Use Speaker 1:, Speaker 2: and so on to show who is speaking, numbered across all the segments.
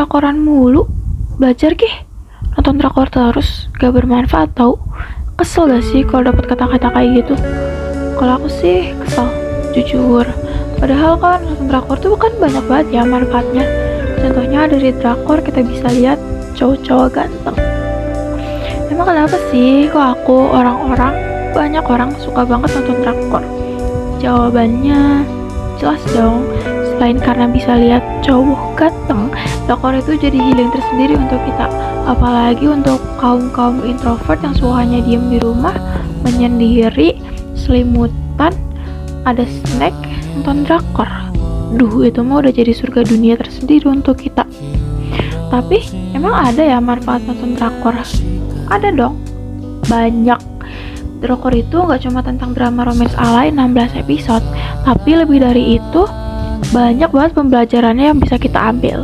Speaker 1: drakoran mulu. Belajar nonton drakor terus gak bermanfaat tau. Kesel gak sih kalau dapat kata-kata kayak gitu? Kalau aku sih kesel, jujur. Padahal kan nonton drakor tuh kan banyak banget ya manfaatnya. Contohnya dari drakor kita bisa lihat cowok-cowok ganteng. Emang kenapa sih kok banyak orang suka banget nonton drakor? Jawabannya jelas dong. Selain karena bisa lihat cowok ganteng, drakor itu jadi healing tersendiri untuk kita. Apalagi untuk kaum introvert yang sukanya diem di rumah, menyendiri, selimutan, ada snack, nonton drakor. Duh, itu mah udah jadi surga dunia tersendiri untuk kita. Tapi, emang ada ya manfaat nonton drakor? Ada dong, banyak. Drakor itu gak cuma tentang drama romance alay 16 episode, tapi lebih dari itu, banyak banget pembelajarannya yang bisa kita ambil.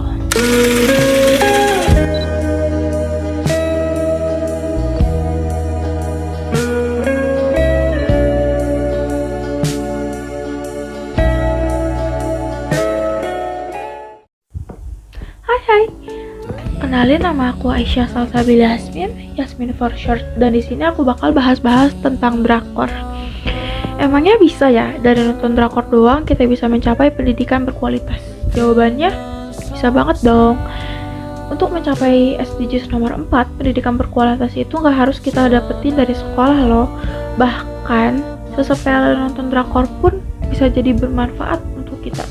Speaker 1: Hai, kenalin, nama aku Aisyah Salsabila Yasmin for short, dan di sini aku bakal bahas-bahas tentang drakor. Emangnya bisa ya dari nonton drakor doang kita bisa mencapai pendidikan berkualitas? Jawabannya bisa banget dong. Untuk mencapai SDGs nomor 4, pendidikan berkualitas itu nggak harus kita dapetin dari sekolah loh. Bahkan sesepele nonton drakor pun bisa jadi bermanfaat untuk kita.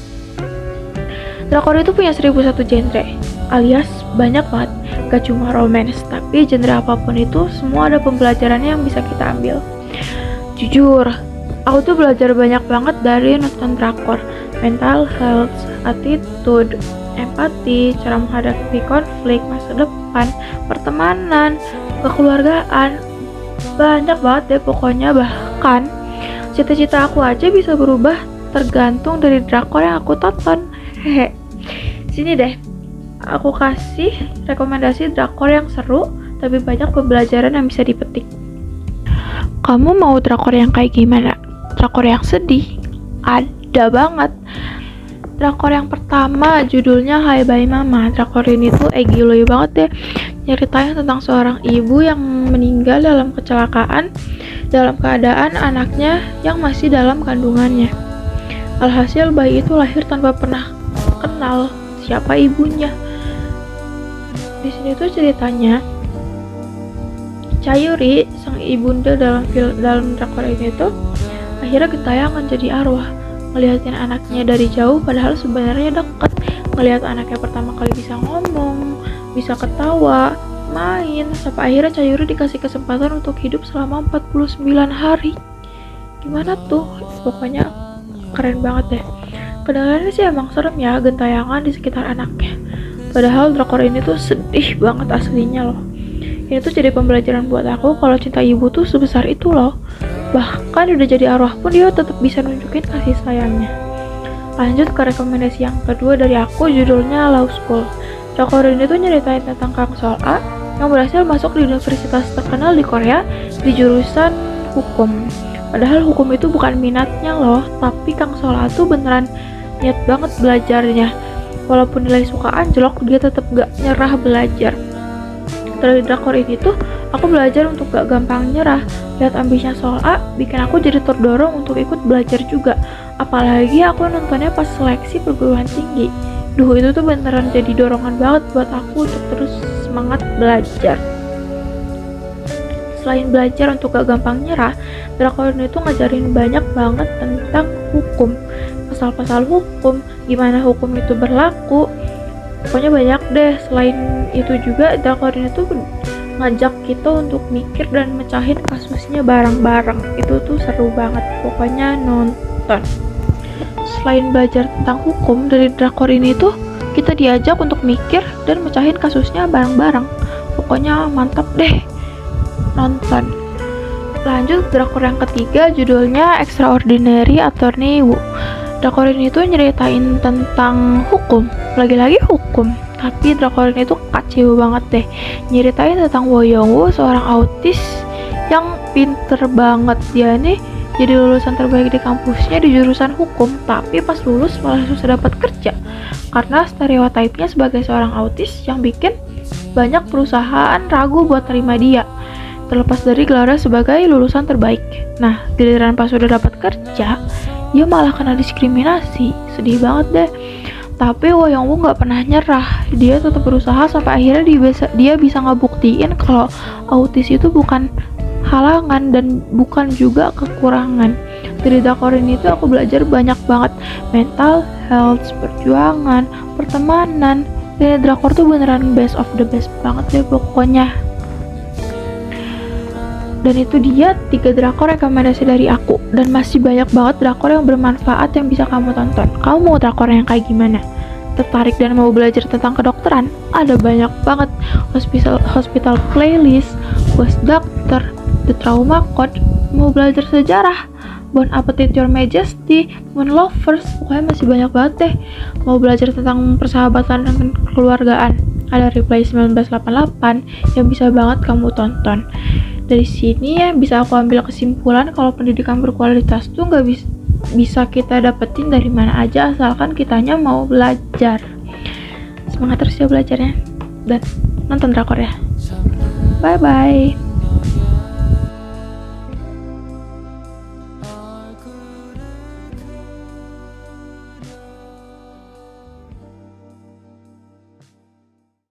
Speaker 1: Drakor itu punya 1001 genre, alias banyak banget. Gak cuma romance, tapi genre apapun itu semua ada pembelajarannya yang bisa kita ambil. Jujur, aku tuh belajar banyak banget dari nonton drakor. Mental health, attitude, empati, cara menghadapi konflik, masa depan, pertemanan, kekeluargaan. Banyak banget deh pokoknya. Bahkan cita-cita aku aja bisa berubah tergantung dari drakor yang aku tonton. Hehe. Sini deh, aku kasih rekomendasi drakor yang seru tapi banyak pembelajaran yang bisa dipetik. Kamu mau drakor yang kayak gimana? Drakor yang sedih? Ada banget. Drakor yang pertama judulnya Hai Bye Mama. Drakor ini tuh giloi banget deh. Nyeritain tentang seorang ibu yang meninggal dalam kecelakaan dalam keadaan anaknya yang masih dalam kandungannya. Alhasil bayi itu lahir tanpa pernah kenal siapa ibunya. Di sini tuh ceritanya Chayuri, sang ibunda dalam drakor ini tuh akhirnya gentayangan jadi arwah, ngeliatin anaknya dari jauh padahal sebenarnya deket. Ngeliat anaknya pertama kali bisa ngomong, bisa ketawa, main, sampai akhirnya Chayuri dikasih kesempatan untuk hidup selama 49 hari. Gimana tuh? Pokoknya keren banget deh. Kedengarannya sih emang serem ya, gentayangan di sekitar anaknya. Padahal drakor ini tuh sedih banget aslinya loh. Ini tuh jadi pembelajaran buat aku kalau cinta ibu tuh sebesar itu loh. Bahkan udah jadi arwah pun dia tetap bisa nunjukin kasih sayangnya. Lanjut ke rekomendasi yang kedua dari aku, judulnya Law School. Drakor ini tuh nyeritain tentang Kang Sol-a yang berhasil masuk di universitas terkenal di Korea di jurusan hukum. Padahal hukum itu bukan minatnya loh, tapi Kang Sol-a tuh beneran niat banget belajarnya. Walaupun nilai suka anjlok, dia tetap gak nyerah belajar. Dari drakor ini tuh aku belajar untuk gak gampang nyerah. Lihat ambisnya Sol-a bikin aku jadi terdorong untuk ikut belajar juga. Apalagi aku nontonnya pas seleksi perguruan tinggi. Duh, itu tuh beneran jadi dorongan banget buat aku untuk terus semangat belajar. Selain belajar untuk gak gampang nyerah, drakor ini tuh ngajarin banyak banget tentang hukum, pasal-pasal hukum, gimana hukum itu berlaku. Pokoknya banyak deh. Selain itu juga drakor ini tuh ngajak kita untuk mikir dan mecahin kasusnya bareng-bareng. Itu tuh seru banget. Pokoknya nonton. Selain belajar tentang hukum, dari drakor ini tuh kita diajak untuk mikir dan mecahin kasusnya bareng-bareng. Pokoknya mantap deh. Nonton. Lanjut drakor yang ketiga, judulnya Extraordinary Attorney Woo. Drakor ini tuh nyeritain tentang hukum, lagi-lagi hukum, tapi drakor ini tuh kacau banget deh. Nyeritain tentang Woo Young Woo, seorang autis yang pinter banget. Dia nih jadi lulusan terbaik di kampusnya di jurusan hukum, tapi pas lulus malah susah dapat kerja karena stereotipnya sebagai seorang autis yang bikin banyak perusahaan ragu buat terima dia, terlepas dari gelarnya sebagai lulusan terbaik. Nah, giliran pas udah dapat kerja, dia malah kena diskriminasi. Sedih banget deh. Tapi Wo Young Woo gak pernah nyerah. Dia tetap berusaha sampai akhirnya dia bisa ngebuktiin kalau autis itu bukan halangan dan bukan juga kekurangan. Dari drakor ini tuh aku belajar banyak banget mental health, perjuangan, pertemanan. Dan drakor tuh beneran best of the best banget deh pokoknya. Dan itu dia 3 drakor rekomendasi dari aku. Dan masih banyak banget drakor yang bermanfaat yang bisa kamu tonton. Kamu mau drakor yang kayak gimana? Tertarik dan mau belajar tentang kedokteran? Ada banyak banget. Hospital Playlist, Ghost Doctor, The Trauma Code. Mau belajar sejarah? Bon Appetit Your Majesty, Moon Lovers, pokoknya masih banyak banget deh. Mau belajar tentang persahabatan dan kekeluargaan? Ada Reply 1988 yang bisa banget kamu tonton. Dari sini ya bisa aku ambil kesimpulan kalau pendidikan berkualitas tuh nggak bisa kita dapetin dari mana aja asalkan kitanya mau belajar. Semangat terus ya belajarnya dan nonton drakor ya. Bye bye.